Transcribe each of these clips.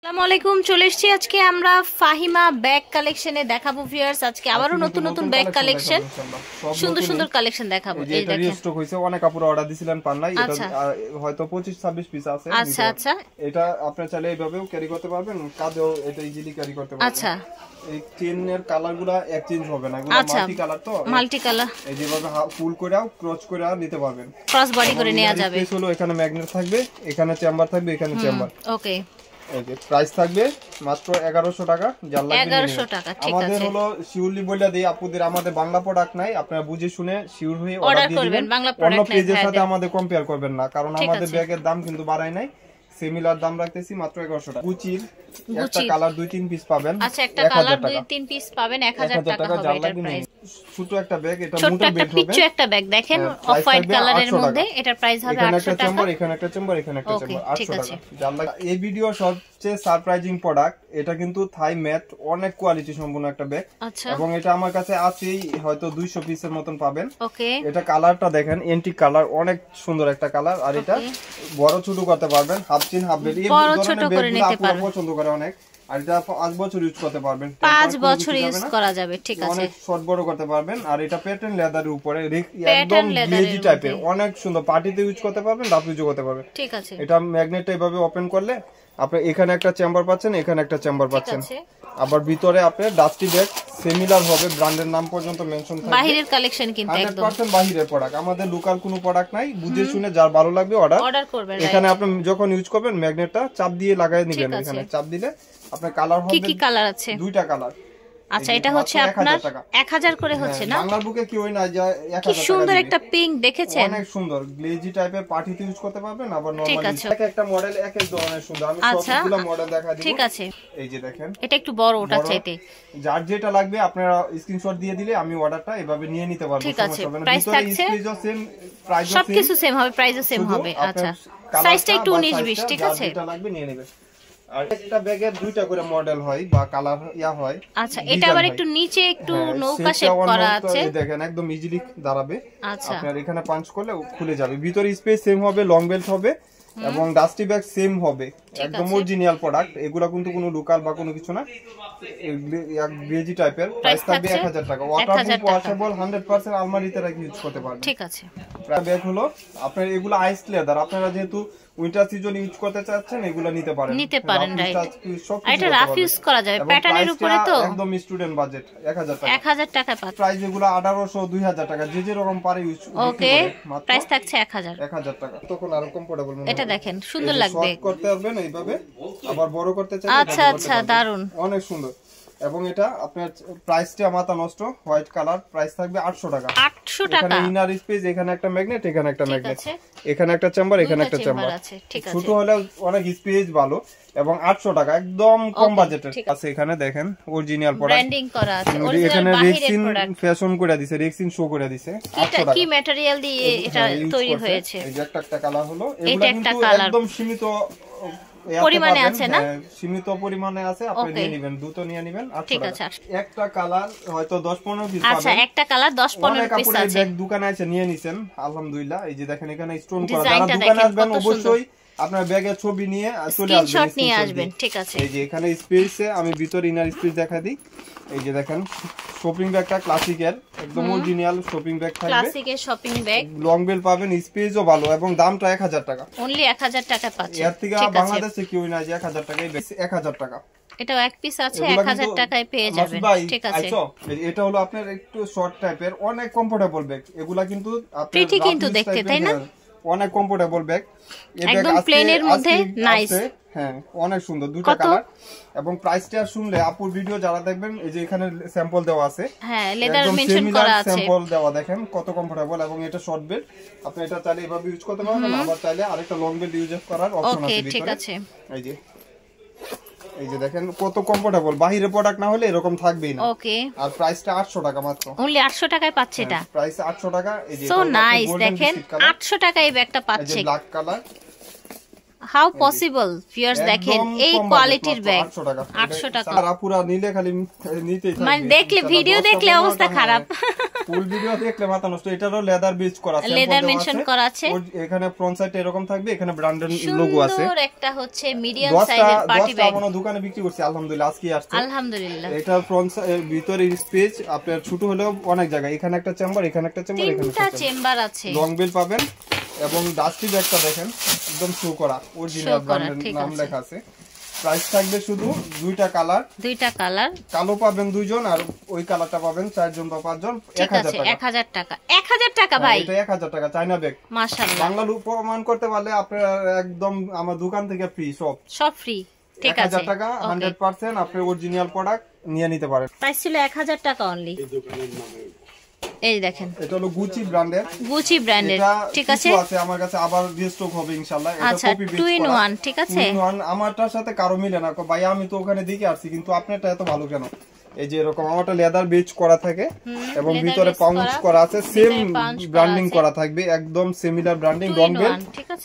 আসসালামু আলাইকুম, চলে এসেছি আজকে আমরা ফাহিমা ব্যাগ কালেকশনে দেখাবো ভিউয়ার্স। আজকে আবারো নতুন নতুন ব্যাগ কালেকশন, সুন্দর সুন্দর কালেকশন দেখাবো। এই দেখেন রিস্টক হইছে, অনেক কাপড় অর্ডার দিছিলেন পান নাই, এটা হয়তো 25-26 পিস আছে। আচ্ছা আচ্ছা, এটা আপনি চাইলে এইভাবেও ক্যারি করতে পারবেন, কাঁধেও এটা ইজিলি ক্যারি করতে পারবেন। আচ্ছা, এই চেনের কালারগুলো এক্সচেঞ্জ হবে না, এগুলো মাল্টি কালার, তো মাল্টি কালার এই যেভাবে ফুল করেও ক্রস করেও নিতে পারবেন, ক্রস বডি করে নেওয়া যাবে। স্পেস হলো এখানে ম্যাগনেট থাকবে, এখানে চেম্বার থাকবে, এখানে চেম্বার। ওকে, এই যে প্রাইস থাকবে মাত্র 1100 টাকা। যার লাগবে 1100 টাকা, ঠিক আছে। আমাদের হলো শিওরলি বইলা দেই আপুদের, আমাদের বাংলা প্রোডাক্ট নাই, আপনারা বুঝে শুনে শিওর হয়ে অর্ডার করবেন। বাংলা প্রোডাক্ট অন্য পেজের সাথে আমাদের কম্পেয়ার করবেন না, কারণ আমাদের ব্যাগের দাম কিন্তু বাড়ায় নাই, সিমিলার দাম রাখতেছি মাত্র 1100 টাকা। গুচির একটা কালার 2-3 পিস পাবেন। আচ্ছা, একটা কালার 2-3 পিস পাবেন, 1000 টাকা হবে এটার প্রাইস। ছোট একটা ব্যাগ, এটা ছোট একটা পিচ্চু একটা ব্যাগ দেখেন, অফ হোয়াইট কালারের মধ্যে, এটার প্রাইস হবে 800 টাকা। এখানে একটা চেম্বার, এখানে একটা চেম্বার, 800 টাকা। জানলা এই ভিডিও সবচেয়ে সারপ্রাইজিং প্রোডাক্ট, এটা কিন্তু থাই ম্যাট, অনেক কোয়ালিটি সম্পন্ন একটা ব্যাগ। আচ্ছা, এবং এটা আমার কাছে আছেই, হয়তো 200 পিসের মতন পাবেন। ওকে, এটা কালারটা দেখেন, এন্টিক কালার, অনেক সুন্দর একটা কালার। আর এটা বড় ছোট করতে পারবেন, হাফ চিন হাফ বেল, এই ধরনের ব্যাগগুলো আপনারা পছন্দ করে অনেক। আর এটা 5 বছর ইউজ করতে পারবেন, 5 বছর ইউজ করা যাবে, ঠিক আছে। অনেক শর্ট বড় করতে পারবেন। আর এটা প্যাটার্ন লেদারের উপরে, একদম গ্লেজি টাইপের, অনেক সুন্দর, পার্টিতে ইউজ করতে পারবেন, রাফ ইউজ করতে পারবেন, ঠিক আছে। এটা ম্যাগনেটটা এভাবে ওপেন করলে আপনি এখানে একটা চেম্বার পাচ্ছেন, এখানে একটা চেম্বার পাচ্ছেন। আবার ভিতরে আপনার ডাস্টি ব্যাগ সিমিলার হবে, ব্র্যান্ডের নাম পর্যন্ত মেনশন থাকবে। বাহিরের কালেকশন কিন্তু একদম 100% বাহিরের প্রোডাক্ট, আমাদের লোকাল কোনো প্রোডাক্ট নাই। বুঝে শুনে যার ভালো লাগবে অর্ডার করবেন। এখানে আপনি যখন ইউজ করবেন ম্যাগনেটটা চাপ দিয়ে লাগাই নেবেন, এখানে চাপ দিলে আপনার কালার হবে। কি কি কালার আছে? দুইটা কালার। আচ্ছা, এটা হচ্ছে আপনার 1000 করে হচ্ছে না? বাংলার বুকে কি হয় না যে 1000 টাকা। কি সুন্দর একটা পিঙ্ক দেখেছেন, অনেক সুন্দর গ্লেজি টাইপের, পার্টিতে ইউজ করতে পারবেন, আবার নরমালি একটা মডেল এক এক ধরনের সুন্দর। আমি সবগুলো মডেল দেখা দিব, ঠিক আছে। এই যে দেখেন, এটা একটু বড়, ওটা চাইতে যার যেটা লাগবে আপনারা স্ক্রিনশট দিয়ে দিলে আমি অর্ডারটা এভাবে নিয়ে নিতে পারবো, ঠিক আছে। সমস্যা হবে না। প্রাইস থাকছে সেম, প্রাইসও সেম, সবকিছু সেম হবে, প্রাইসও সেম হবে। আচ্ছা, সাইজটা একটু 19-20, ঠিক আছে। যেটা লাগবে নিয়ে নেবেন। আর একটা ব্যাগের দুইটা করে মডেল হয় বা কালার হয়। আচ্ছা, এটা আবার একটু নিচে একটু নৌকা শেপ করা আছে, দেখেন একদম ইজিলি দাঁড়াবে। আচ্ছা, আপনার এখানে পাঞ্চ করলে খুলে যাবে, ভিতরে স্পেস সেম হবে, লং বেল্ট হবে এবং ডাস্টি ব্যাগ সেম হবে, একদম অরিজিনাল প্রোডাক্ট। এগুলা কিন্তু কোনো লোকাল বা কোনো কিছু না, গ্লেজি টাইপের। প্রাইস থাকবে 1000 টাকা। ওয়াটারপ্রুফ, ওয়াশেবল, 100% আলমারিতে রেখে ইউজ করতে পারবেন, ঠিক আছে। ব্যাগ হলো আপনার এগুলো আইস লেদার, আপনারা যেহেতু উইন্টার সিজন ইউজ করতে চাচ্ছেন এগুলো নিতে পারেন, রাইট। এটা রাফ ইউজ করা যাবে, প্যাটার্নের উপরে, তো একদম স্টুডেন্ট বাজেট 1000 টাকা। 1000 টাকা পাচ্ছেন। প্রাইস এগুলো 1800-2000 টাকা, যে যেরকম পারে ইউজ। ওকে, প্রাইস থাকছে 1000 টাকা। তখন আরো কমফোর্টেবল মনে হবে। এটা দেখেন, সুন্দর লাগবে, শর্ট করতে পারবেন এইভাবে, আবার বড় করতে চাইলে আচ্ছা আচ্ছা, দারুন, অনেক সুন্দর। এবং এটা আপনার প্রাইসটা মাথা নষ্ট, হোয়াইট কালার, প্রাইস থাকবে 800 টাকা। 800 টাকা। এখানে ইনার স্পেস, এখানে একটা ম্যাগনেট, এখানে একটা ম্যাগনেট, এখানে একটা চেম্বার, এখানে একটা চেম্বার আছে, ঠিক আছে। ছোট হলে অনেক স্পেস ভালো, এবং 800 টাকা, একদম কম বাজেটের আছে। এখানে দেখেন অরিজিনাল প্রোডাক্ট, ব্র্যান্ডিং করা আছে, এখানে রেক্সিন ফ্যাশন করে দিয়েছে, রেক্সিন শো করে দিয়েছে। 800 টাকা। কি ম্যাটেরিয়াল দিয়ে এটা তৈরি হয়েছে? এই যে একটা কালার হলো, এগুলো কিন্তু একদম সীমিত পরিমাণে আছে না, সীমিত পরিমাণে আছে, আপনি নিয়ে নেবেন, দ্রুত নিয়ে নেবেন। ঠিক আছে। একটা কালার হয়তো 10-15 পিস পাবেন। আচ্ছা, একটা কালার 10-15 পিস আছে। ব্যাগ দোকানে আছে নিয়ে নিছেন, আলহামদুলিল্লাহ। এই যে দেখেন এখানে স্টোন করা, যারা দোকানে আসবেন অবশ্যই আপনার ব্যাগের ছবি নিয়ে চলে আসবেন, স্ক্রিনশট নিয়ে আসবেন, ঠিক আছে। এই যে এখানে স্পেসে আমি ভিতর ইনার স্পেস দেখা দিই। এই যে দেখেন শপিং ব্যাগটা ক্লাসিকের, একদম অরিজিনাল শপিং ব্যাগ থাকবে, ক্লাসিকের শপিং ব্যাগ, লং বেল পাবেন, স্পেসও ভালো, এবং দামটা 1000 টাকা, অনলি 1000 টাকা পাচ্ছেন। এর থেকে বাংলাদেশে কেউ না যে 1000 টাকায়, 1000 টাকা। এটাও এক পিস আছে, 1000 টাকায় পেয়ে যাবেন, ঠিক আছে। এটা হলো আপনার একটু শর্ট টাইপের, অনেক কমফোর্টেবল ব্যাগ। এগুলা কিন্তু প্রিটি কিন্তু দেখতে, তাই না? অনেক কমফোর্টেবল ব্যাগ, একদম প্লেনের মধ্যে নাইস, হ্যাঁ অনেক সুন্দর, দুটো কালার। এবং প্রাইসটা শুনলে আপুর ভিডিও যারা দেখবেন, এই যে এখানে স্যাম্পল দেওয়া আছে, হ্যাঁ লেদার মেনশন করা আছে, স্যাম্পল দেওয়া, দেখেন কত কমফোর্টেবল। এবং এটা শর্ট বেল্ট, আপনি এটা চাইলে এভাবে ইউজ করতে পারবেন, আবার চাইলে আরেকটা লং বেল্ট ইউজ করার অপশন আছে ভিতরে, ঠিক আছে। এই যে দেখেন কত কমফোর্টেবল, বাহিরে প্রোডাক্ট না হলে এরকম থাকবেই না। ওকে, আর প্রাইসটা 800 টাকা মাত্র, অনলি 800 টাকায় পাচ্ছে এটা, প্রাইস 800 টাকা। এই যে সো নাইস, দেখেন 800 টাকায় এই ব্যাগটা পাচ্ছে, black colour. How possible viewers, দেখেন এই কোয়ালিটির ব্যাগ 800 টাকা। আর আপুরা নিলে খালি নিতেই থাকবে, মানে দেখলে ভিডিও দেখলে অবস্থা খারাপ। ফুল ভিডিও দেখলে মাথা নষ্ট। এটারও লেদার বেজ করা আছে, লেদার মেনশন করা আছে। এখানে ফ্রন্ট সাইডে এরকম থাকবে, এখানে ব্র্যান্ডের লোগো আছে। সুন্দর একটা হচ্ছে মিডিয়াম সাইজের পার্টি ব্যাগ। 10টা দোকানে বিক্রি করছি আলহামদুলিল্লাহ, আজকে আসছে আলহামদুলিল্লাহ। এটা ফ্রন্ট ভিতরের স্পেস আপনার ছোট হলেও অনেক জায়গা, এখানে একটা চেম্বার, এখানে একটা চেম্বার, এখানে একটা চেম্বার আছে। লং বেল পাবেন এবং ডাস্টি ব্যাগটা দেখেন একদম শো করা, অরিজিনাল ব্র্যান্ডের নাম লেখা আছে। প্রাইস থাকবে শুধু দুইটা কালার, কালো পাবেন 2 জন আর ওই কালারটা পাবেন 4 জন বা 5 জন। 1000 টাকা 1000 টাকা ভাই, এটা 1000 টাকা চায়না ব্যাগ। মাশাআল্লাহ, বাংলা প্রমাণ করতে পারলে আপনারা একদম আমার দোকান থেকে ফ্রি, সব ফ্রি। ঠিক আছে, 1000 টাকা 100% আপনি অরিজিনাল প্রোডাক্ট নিয়ে নিতে পারেন। প্রাইস ছিল 1000 টাকা অনলি। এই দেখেন, এটা হলো গুচি ব্র্যান্ডের, ঠিক আছে, আছে আমার কাছে, আবার রিস্টক হবে ইনশাআল্লাহ। এটা আচ্ছা, কপি বেস 2 in 1, ঠিক আছে। 2 in 1 আমারটার সাথে কারো মিলে না ভাই, আমি তো ওখানে দেখে আসছি, কিন্তু আপনারটা এত ভালো কেন? এই যে এরকম আমারটা লেদার বেজ করা থাকে এবং ভিতরে পাউন্স করা আছে, সেম ব্র্যান্ডিং করা থাকবে, একদম সিমিলার ব্র্যান্ডিং, রংবেল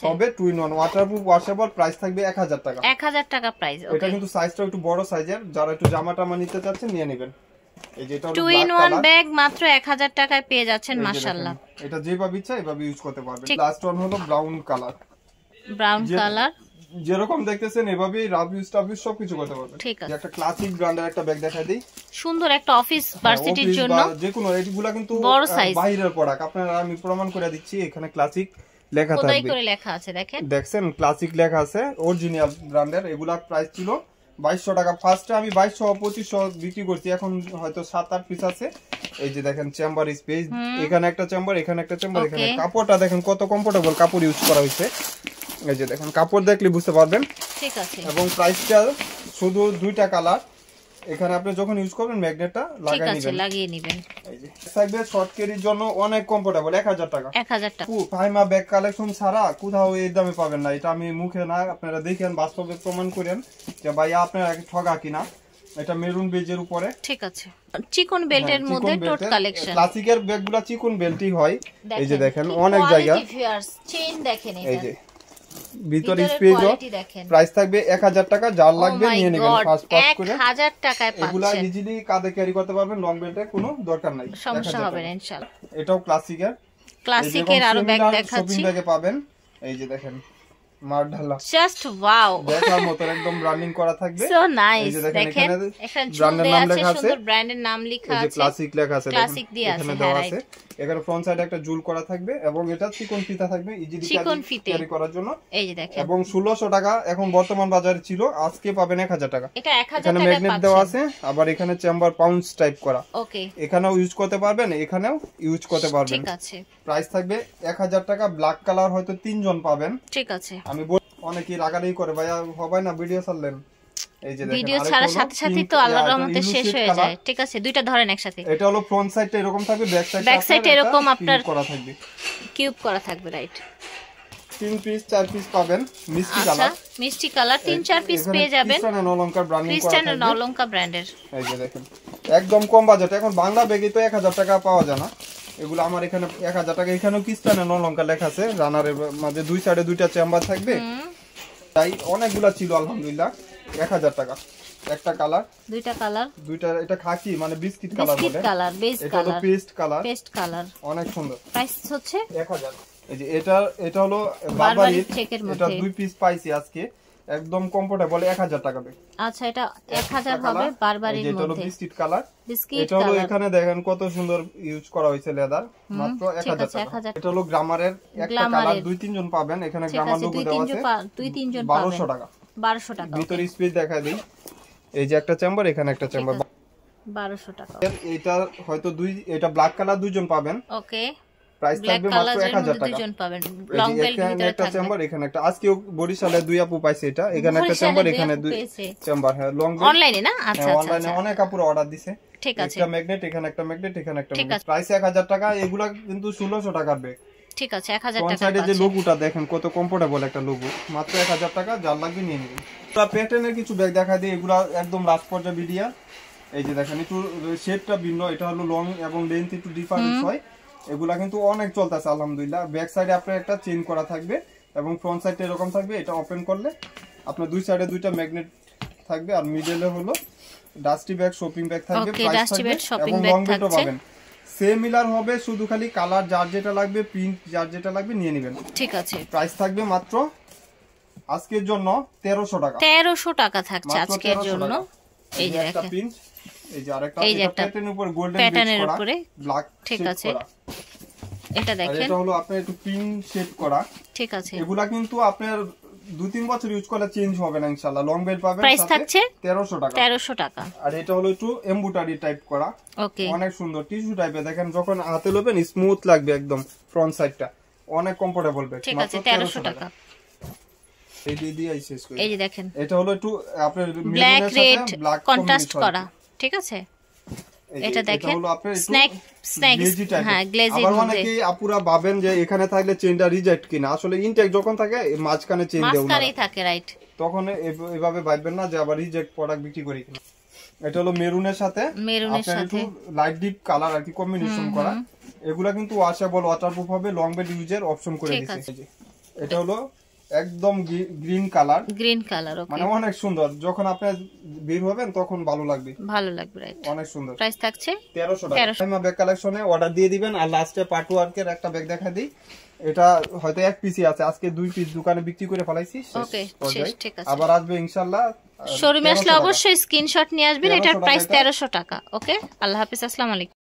হবে 2 in 1, ওয়াটারপ্রুফ, ওয়াশেবল। প্রাইস থাকবে 1000 টাকা। 1000 টাকা প্রাইস। এটা কিন্তু সাইজটা একটু বড় সাইজের, যারা একটু জামা টামা নিতে চাচ্ছেন নিয়ে নেবেন। এই যে এটা 2 in 1 ব্যাগ মাত্র 1000 টাকায় পেয়ে যাচ্ছেন, মাশাআল্লাহ। এটা যেভাবে ইচ্ছা এভাবে ইউজ করতে পারবেন। লাস্ট ওয়ান হলো ব্রাউন কালার, যেরকম দেখতেছেন এভাবেই রাফ ইউজ সবকিছু করতে পারবেন। ঠিক আছে, একটা ক্লাসিক ব্র্যান্ডের একটা ব্যাগ দেখাই দেই, সুন্দর একটা অফিস ভার্সিটির জন্য, যে কোনো এগুলা কিন্তু বাইরের প্রোডাক্ট, আপনারা আমি প্রমাণ করে দিচ্ছি। এখানে ক্লাসিক লেখা থাকবে, খোদাই করে লেখা আছে, দেখছেন ক্লাসিক লেখা আছে, অরিজিনাল ব্র্যান্ডের। এগুলা প্রাইস ছিল 2200 টাকা। ফার্স্টে আমি 2200 2500 বিক্রি করছি, এখন হয়তো 7-8 পিস আছে। এই যে দেখেন চেম্বার স্পেস, এখানে একটা চেম্বার, এখানে একটা চেম্বার, এখানে কাপড়টা দেখেন কত কমফোর্টেবল কাপড় ইউজ করা হয়েছে। এই যে দেখেন কাপড় দেখলে বুঝতে পারবেন। ঠিক আছে, এবং প্রাইসটা শুধু 2টা কালার, এখানে আপনি যখন ইউজ করবেন ম্যাগনেটটা লাগিয়ে নেবেন। এই যে থাকবে শর্ট ক্যারির জন্য অনেক কমফোর্টেবল, 1000 টাকা। 1000 টাকা ফাইমা ব্যাগ কালেকশন ছাড়া কোথাও এই দামে পাবেন না। এটা আমি মুখে না, আপনারা দেখেন বাস্তবে প্রমাণ করেন যে ভাইয়া আপনারা ঠগা কিনা। এটা মেরুন বেজের উপরে, ঠিক আছে, চিকন বেল্টের মধ্যে টোট কালেকশন। ক্লাসিকের ব্যাগগুলা চিকন বেল্টই হয়। এই যে দেখেন অনেক জায়গা, চেইন দেখেন, এই যে ভিতরে স্পেস, প্রাইস থাকবে 1000 টাকা। যার লাগবে নিয়ে নেবেন ফার্স্ট পাস করে, 1000 টাকায় পাচ্ছেন। এগুলা ইজিলি কাঁধে ক্যারি করতে পারবেন, লং বেল্টের কোনো দরকার নাই, সমস্যা হবে না ইনশাআল্লাহ। এটাও ক্লাসিকের আরো ব্যাগ দেখাচ্ছি, শপিং ব্যাগে পাবেন। এই যে দেখেন মারঢালা, জাস্ট ওয়াও, দেখার মতো একদম ব্র্যান্ডিং করা থাকবে, সো নাইস। দেখেন এখানে ব্র্যান্ডের নাম লেখা আছে, সুন্দর ব্র্যান্ডের নাম লেখা আছে, ক্লাসিক লেখা আছে, ক্লাসিক দিয়ে আছে, হ্যাঁ রাইট। এখানে ফ্রন্ট সাইডে একটা জুল করা থাকবে এবং এটা চিকন ফিতা থাকবে, ইজিলি ক্যারি করার জন্য। এই যে দেখেন, এবং 1600 টাকা এখন বর্তমান বাজারে ছিল, আজকে পাবেন 1000 টাকা। এটা 1000 টাকা ম্যাগনেট দেওয়া আছে, আবার এখানে চেম্বার পাউন্স টাইপ করা, ওকে, এখানেও ইউজ করতে পারবেন, এখানেও ইউজ করতে পারবেন, ঠিক আছে। প্রাইস থাকবে 1000 টাকা। ব্ল্যাক কালার হয়তো 3 জন পাবেন, ঠিক আছে। আমি অনেকেই রাগারাগি করে ভাইয়া হবে না ভিডিও ছাড়লেন, এই যে দেখেন ভিডিও ছাড়ার সাথে সাথে তো আল্লাহর রহমতে শেষ হয়ে যায়, ঠিক আছে। দুইটা ধরেন একসাথে, এটা হলো ফ্রন্ট সাইডটা এরকম থাকবে, ব্যাক সাইডটা এরকম আপনার করা থাকবে, কিউব করা থাকবে, রাইট। 3 পিস 4 পিস পাবেন, মিষ্টি কালার, আচ্ছা মিষ্টি কালার 3-4 পিস পেয়ে যাবেন। ক্রিস্টিয়ানো নলঙ্কা ব্র্যান্ডের, এই যে দেখেন একদম কম বাজেট। এখন বাংলা ব্যাগে তো 1000 টাকা পাওয়া যায় না, এগুলো আমার এখানে 1000 টাকা। এখানেও ক্রিস্টিয়ানো নলঙ্কা লেখা আছে, রানারের মাঝে দুই সাইডে দুইটা চেম্বার থাকবে, তাই অনেকগুলা ছিল আলহামদুলিল্লাহ। 1000 টাকা, একটা কালার, দুইটা কালার, দুইটা, এটা খাকি মানে বিস্কিট কালার বলে, বিস্কিট কালার, বেজ কালার, এটা হলো পেস্ট কালার, অনেক সুন্দর। প্রাইস হচ্ছে 1000। এই যে এটা হলো বারবারি চেকের মধ্যে, এটা 2 পিস পাইছি আজকে, একদম কমফোর্টেবল, 1000 টাকা দেবে। আচ্ছা এটা 1000 হবে বারবারির মধ্যে। এটা হলো বিস্কিট কালার, এটা হলো এখানে দেখেন কত সুন্দর ইউজ করা হয়েছে লেদার, মাত্র 1000 টাকা। এটা হলো গ্রামারের একটা কালার, 2-3 জন পাবেন, এখানে গ্রামার লোগো দেওয়া আছে, 2-3 জন পাবেন, 1200 টাকা। 1200 টাকা। ভিতরে স্পেস দেখাই দেই, এই যে একটা চেম্বার, এখানে একটা চেম্বার, 1200 টাকা। এটা হয়তো এটা ব্ল্যাক কালার 2 জন পাবেন, ওকে। প্রাইস থাকবে মাত্র 1000 টাকা, 2 জন পাবেন। লং বেল্ট ভিতরে একটা চেম্বার, এখানে একটা, আজকে বরিশালে 2 আপু পাইছে এটা, এখানে একটা চেম্বার, এখানে 2 চেম্বার, হ্যাঁ লং বেল্ট অনলাইনে না, আচ্ছা আচ্ছা অনলাইনে অনেক কাপড় অর্ডার দিছে, ঠিক আছে। একটা ম্যাগনেট, এখানে একটা ম্যাগনেট, এখানে একটা ম্যাগনেট, প্রাইস 1000 টাকা। এগুলা কিন্তু 1600 টাকার ব্যাগ, ঠিক আছে। 1000 টাকা। সাইডে যে লোগোটা দেখেন কত কমফোর্টেবল একটা লোগো, মাত্র 1000 টাকা। যার লাগবে নিয়ে নেবেন। তো প্যাটার্নের কিছু ব্যাগ দেখা দিই, এগুলা একদম লাস্ট পর্যায়ে ভিডিও। এই যে দেখেন একটু শেপটা ভিন্ন, এটা হলো লং এবং লেন্থ একটু ডিফারেন্স হয়, এগুলা কিন্তু অনেক চলতেছে আলহামদুলিল্লাহ। ব্যাক সাইডে আপনার একটা চেইন করা থাকবে এবং ফ্রন্ট সাইডটা এরকম থাকবে, এটা ওপেন করলে আপনার দুই সাইডে দুইটা ম্যাগনেট থাকবে, আর মিডলে হলো ডাস্টি ব্যাগ, শপিং ব্যাগ থাকবে, প্রাইস থাকবে এবং লং বেল্টও পাবেন। সেম মিলার হবে, শুধু খালি কালার যার যেটা লাগবে, প্রিন্ট যার যেটা লাগবে নিয়ে নেবেন। ঠিক আছে, প্রাইস থাকবে মাত্র আজকের জন্য 1300 টাকা। 1300 টাকা থাকছে মাত্র আজকের 1300 জন্য। টাকা। এই যে একটা দেখেন, প্রিন্ট, এই যে আরেকটা, এই যে এটা একটা প্যাটার্নের উপর গোল্ডেন প্যাটার্নের করা, উপরে, ব্ল্যাক ঠিক আছে। এটা আর দেখেন, এটা হলো আপনার একটু প্রিন্ট শেড করা। ঠিক আছে। এগুলা কিন্তু আপনার 2-3 বছর ইউজ করলে চেঞ্জ হবে না ইনশাআল্লাহ। লং বেল্ট পাবেন, প্রাইস সাথে থাকছে 1300 টাকা। 1300 টাকা। আর এটা হলো একটু এমব্রয়ডারি টাইপ করা, ওকে, অনেক সুন্দর টিস্যু টাইপের। দেখেন যখন হাতে লবেন স্মুথ লাগবে একদম, ফ্রন্ট সাইডটা অনেক কমফোর্টেবল ব্যাগ। ঠিক আছে, 1300 টাকা। এই দিয়ে শেষ করি। এই যে দেখেন, এটা হলো একটু আপনার ব্ল্যাক মেরুনের রেড সাথে ব্ল্যাক কন্ট্রাস্ট করা, ঠিক আছে। এটা দেখেন, স্ন্যাক হ্যাঁ, গ্লেজিং আবার মধ্যে। অনেকেই আপুরা ভাবেন যে এখানে থাকলে চেইনটা রিজেক্ট কিনা, আসলে ইনটেক যখন থাকে মাঝখানে চেইন দেও না, মাঝখানেই থাকে, রাইট। তখন এভাবে ভাববেন না যে আবার রিজেক্ট প্রোডাক্ট বিক্রি করি কিনা। এটা হলো মেরুনের সাথে একটু লাইট ডিপ কালার আর কি কম্বিনেশন করা। এগুলা কিন্তু ওয়াশেবল, ওয়াটারপ্রুফ হবে, লং বেড ইউজের অপশন করে দিয়েছে। এটা হলো একদম গ্রিন কালার, গ্রিন কালার, ওকে, মানে অনেক সুন্দর। যখন আপনি বের হবেন তখন ভালো লাগবে, রাইট। অনেক সুন্দর। প্রাইস থাকছে 1300 টাকা। ফাহিমা ব্যাগ কালেকশনে অর্ডার দিয়ে দিবেন। আর লাস্টে পার্ট ওয়ার্কের একটা ব্যাগ দেখা দিই। এটা হয়তো এক পিসই আছে, আজকে 2 পিস দোকানে বিক্রি করে ফেলাইছি। ওকে, ঠিক আছে। আবার আসবে ইনশাআল্লাহ। শোরুমে আসলে অবশ্যই স্ক্রিনশট নিয়ে আসবেন। এটার প্রাইস 1300 টাকা। ওকে, আল্লাহ হাফেজ, আসসালামু আলাইকুম।